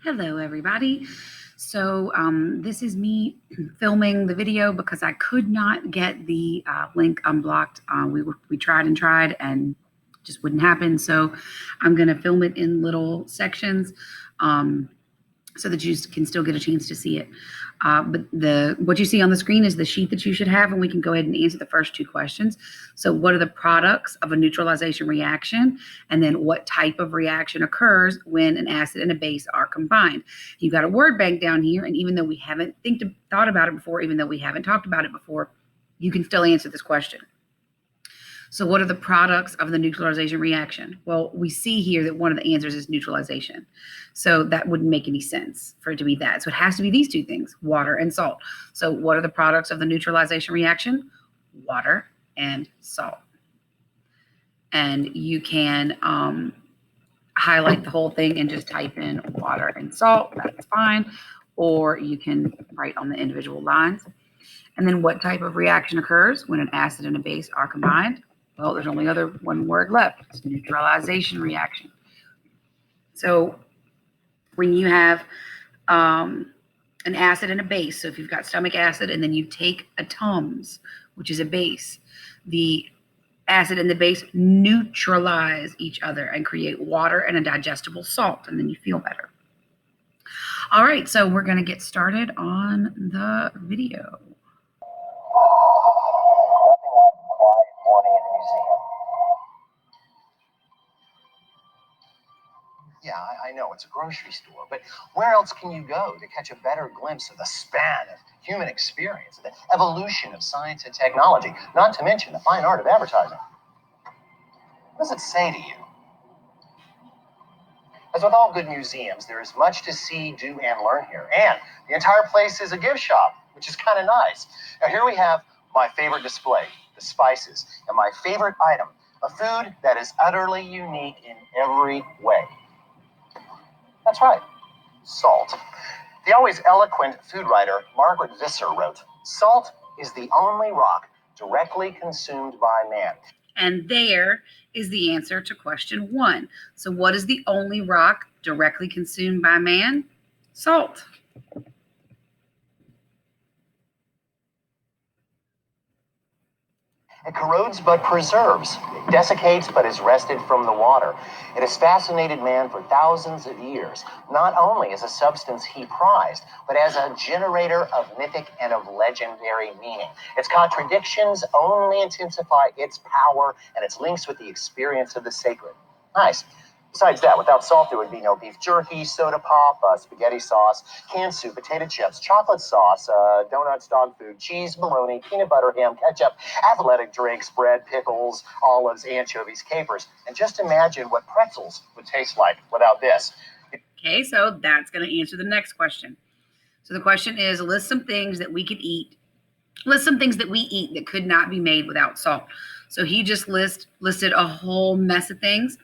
Hello, everybody. So this is me filming the video because I could not get the link unblocked. We tried and just wouldn't happen. So I'm going to film it in little sections so that you can still get a chance to see it. But what you see on the screen is the sheet that you should have, and we can go ahead and answer the first two questions. So what are the products of a neutralization reaction? And then what type of reaction occurs when an acid and a base are combined? You've got a word bank down here, and even though we haven't thought about it before, even though we haven't talked about it before, you can still answer this question. So what are the products of the neutralization reaction? Well, we see here that one of the answers is neutralization. So that wouldn't make any sense for it to be that. So it has to be these two things, water and salt. So what are the products of the neutralization reaction? Water and salt. And you can highlight the whole thing and just type in water and salt. That's fine. Or you can write on the individual lines. And then what type of reaction occurs when an acid and a base are combined? Well, there's only one word left. It's neutralization reaction. So when you have an acid and a base, so if you've got stomach acid and then you take a Tums, which is a base, the acid and the base neutralize each other and create water and a digestible salt, and then you feel better. All right, so we're going to get started on the video. Yeah, I know it's a grocery store, but where else can you go to catch a better glimpse of the span of human experience, the evolution of science and technology, not to mention the fine art of advertising? What does it say to you? As with all good museums, there is much to see, do, and learn here. And the entire place is a gift shop, which is kind of nice. Now, here we have my favorite display, the spices, and my favorite item, a food that is utterly unique in every way. That's right, salt. The always eloquent food writer Margaret Visser wrote, "Salt is the only rock directly consumed by man." And there is the answer to question 1. So what is the only rock directly consumed by man? Salt. It corrodes but preserves. It desiccates but is wrested from the water. It has fascinated man for thousands of years, not only as a substance he prized, but as a generator of mythic and of legendary meaning. Its contradictions only intensify its power and its links with the experience of the sacred. Nice. Besides that, without salt, there would be no beef jerky, soda pop, spaghetti sauce, canned soup, potato chips, chocolate sauce, donuts, dog food, cheese, bologna, peanut butter, ham, ketchup, athletic drinks, bread, pickles, olives, anchovies, capers. And just imagine what pretzels would taste like without this. Okay, so that's going to answer the next question. So the question is, list some things that we could eat. List some things that we eat that could not be made without salt. So he just listed a whole mess of things.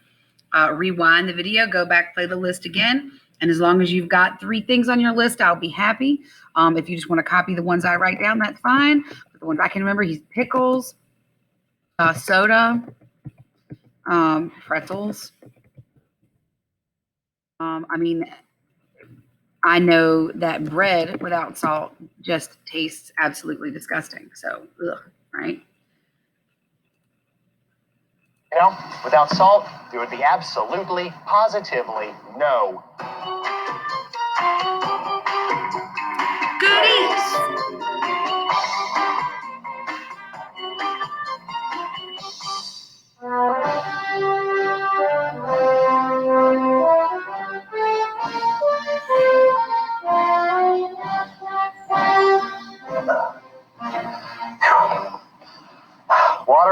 Rewind the video, go back, play the list again. And as long as you've got 3 things on your list, I'll be happy. If you just want to copy the ones I write down, that's fine. But the ones I can remember, he's pickles, soda, pretzels. I know that bread without salt just tastes absolutely disgusting. So, right? You know, without salt, there would be absolutely, positively no goodies.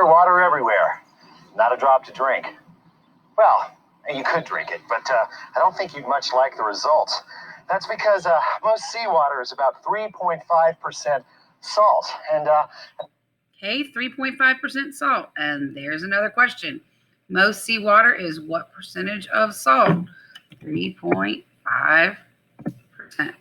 Water everywhere. Not a drop to drink. Well, you could drink it, but I don't think you'd much like the results. That's because most seawater is about 3.5% salt. And okay, 3.5% salt. And there's another question. Most seawater is what percentage of salt? 3.5%.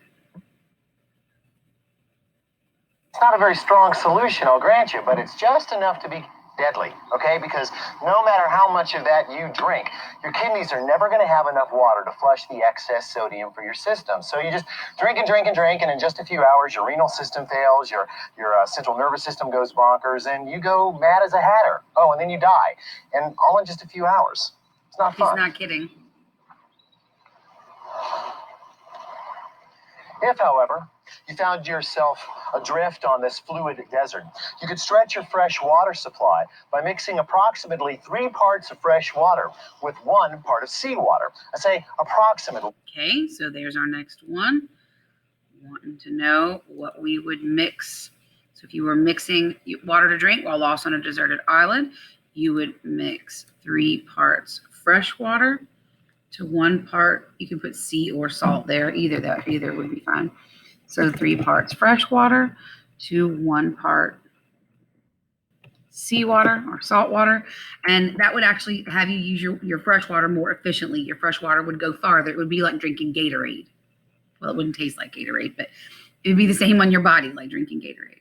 It's not a very strong solution, I'll grant you, but it's just enough to be deadly, okay? Because no matter how much of that you drink, your kidneys are never going to have enough water to flush the excess sodium for your system. So you just drink and drink and drink, and in just a few hours, your renal system fails, your central nervous system goes bonkers, and you go mad as a hatter. Oh, and then you die, and all in just a few hours. It's not fun. He's not kidding. If, however, you found yourself adrift on this fluid desert, you could stretch your fresh water supply by mixing approximately 3 parts of fresh water with 1 part of seawater. I say approximately. Okay, so there's our next one. Wanting to know what we would mix. So if you were mixing water to drink while lost on a deserted island, you would mix 3 parts fresh water to 1 part. You can put sea or salt there. Either would be fine. So 3 parts fresh water to 1 part seawater or salt water. And that would actually have you use your fresh water more efficiently. Your fresh water would go farther. It would be like drinking Gatorade. Well, it wouldn't taste like Gatorade, but it would be the same on your body, like drinking Gatorade.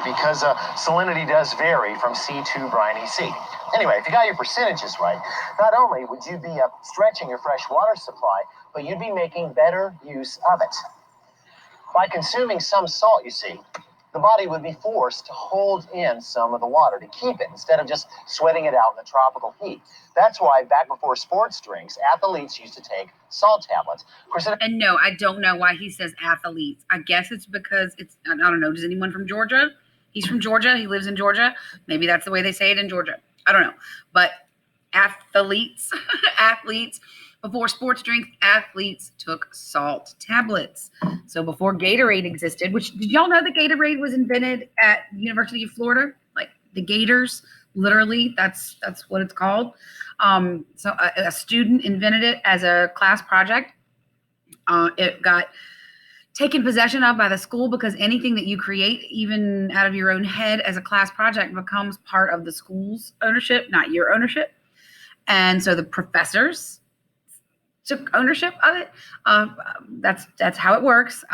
Because salinity does vary from sea to briny sea. Anyway, if you got your percentages right, not only would you be stretching your fresh water supply, but you'd be making better use of it. By consuming some salt, you see, the body would be forced to hold in some of the water to keep it instead of just sweating it out in the tropical heat. That's why back before sports drinks, athletes used to take salt tablets. Of course, and no, I don't know why he says athletes. I guess it's because I don't know. Does anyone from Georgia? He's from Georgia. He lives in Georgia. Maybe that's the way they say it in Georgia. I don't know. But athletes, before sports drinks, athletes took salt tablets. So before Gatorade existed, which did y'all know that Gatorade was invented at the University of Florida? Like the Gators, literally, that's what it's called. So a student invented it as a class project. It got taken possession of by the school because anything that you create, even out of your own head as a class project, becomes part of the school's ownership, not your ownership. And so the professors took ownership of it. That's how it works.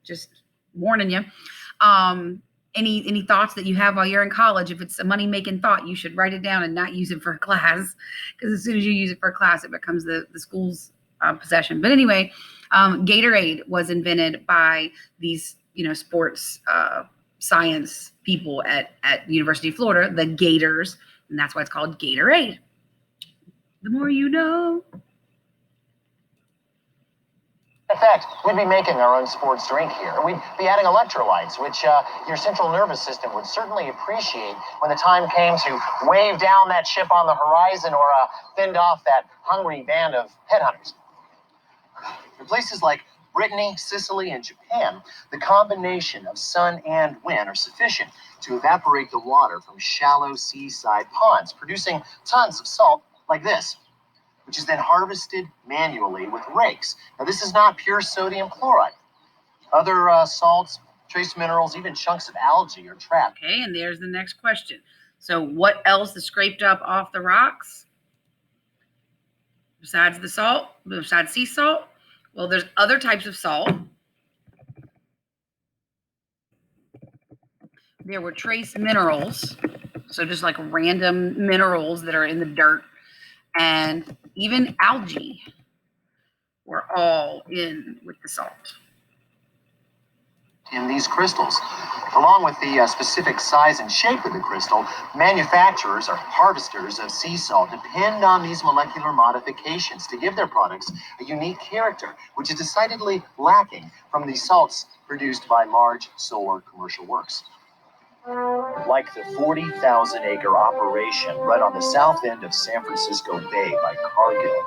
Just warning you. Any thoughts that you have while you're in college, if it's a money-making thought, you should write it down and not use it for a class, because as soon as you use it for a class, it becomes the school's possession. But anyway, Gatorade was invented by these, sports science people at the University of Florida, the Gators, and that's why it's called Gatorade. The more you know. In fact, we'd be making our own sports drink here. We'd be adding electrolytes, which your central nervous system would certainly appreciate when the time came to wave down that ship on the horizon or fend off that hungry band of headhunters. In places like Brittany, Sicily, and Japan, the combination of sun and wind are sufficient to evaporate the water from shallow seaside ponds, producing tons of salt like this, which is then harvested manually with rakes. Now, this is not pure sodium chloride. Other salts, trace minerals, even chunks of algae are trapped. Okay, and there's the next question. So what else is scraped up off the rocks besides the salt, besides sea salt? Well, there's other types of salt. There were trace minerals, so just like random minerals that are in the dirt, and even algae were all in with the salt. In these crystals, along with the specific size and shape of the crystal, manufacturers or harvesters of sea salt depend on these molecular modifications to give their products a unique character, which is decidedly lacking from the salts produced by large solar commercial works. Like the 40,000-acre operation right on the south end of San Francisco Bay by Cargill.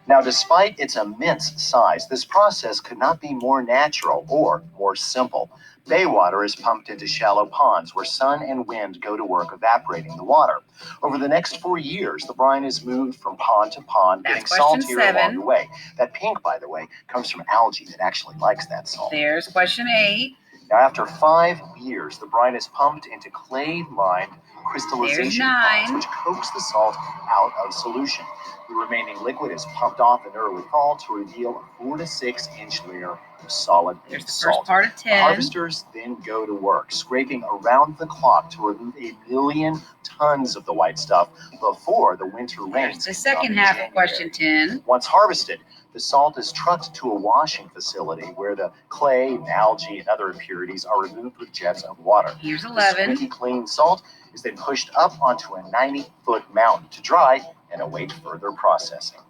Now, despite its immense size, this process could not be more natural or more simple. Bay water is pumped into shallow ponds where sun and wind go to work evaporating the water. Over the next 4 years, the brine is moved from pond to pond, getting saltier along the way. That pink, by the way, comes from algae that actually likes that salt. There's question 8. Now, after 5 years, the brine is pumped into clay-lined crystallization There's 9. bonds, which coax the salt out of solution. The remaining liquid is pumped off in early fall to reveal a 4 to 6 inch layer of solid There's the salt. first part of 10. The harvesters then go to work, scraping around the clock to remove 1 million tons of the white stuff before the winter rains. There's the second half of question 10. Once harvested, the salt is trucked to a washing facility where the clay and algae and other impurities are removed with jets of water. Here's The 11. squeaky clean salt is then pushed up onto a 90-foot mountain to dry and await further processing.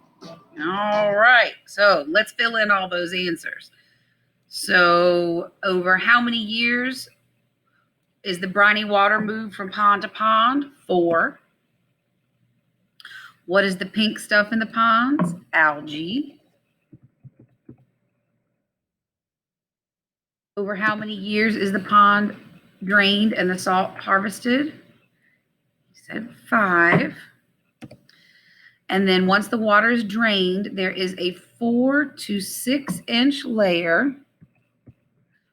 All right, so let's fill in all those answers. So over how many years is the briny water moved from pond to pond? 4. What is the pink stuff in the ponds? Algae. Over how many years is the pond drained and the salt harvested? He said 5. And then once the water is drained, there is a 4 to 6 inch layer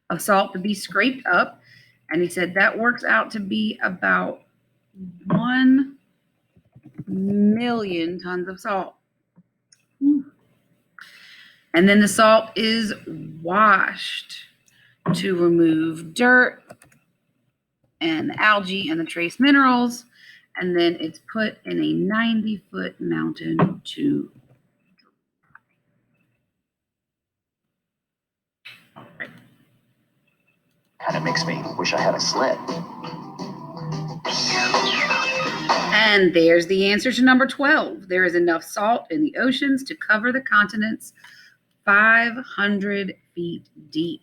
of salt to be scraped up. And he said that works out to be about 1 million tons of salt. And then the salt is washed to remove dirt and the algae and the trace minerals. And then it's put in a 90-foot mountain to dry. Kind of makes me wish I had a sled. And there's the answer to number 12. There is enough salt in the oceans to cover the continents 500 feet deep.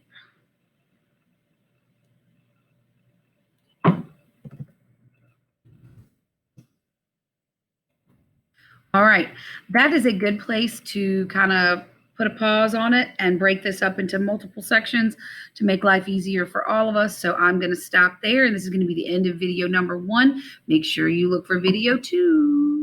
All right, that is a good place to kind of put a pause on it and break this up into multiple sections to make life easier for all of us. So I'm going to stop there, and this is going to be the end of video number 1. Make sure you look for video 2.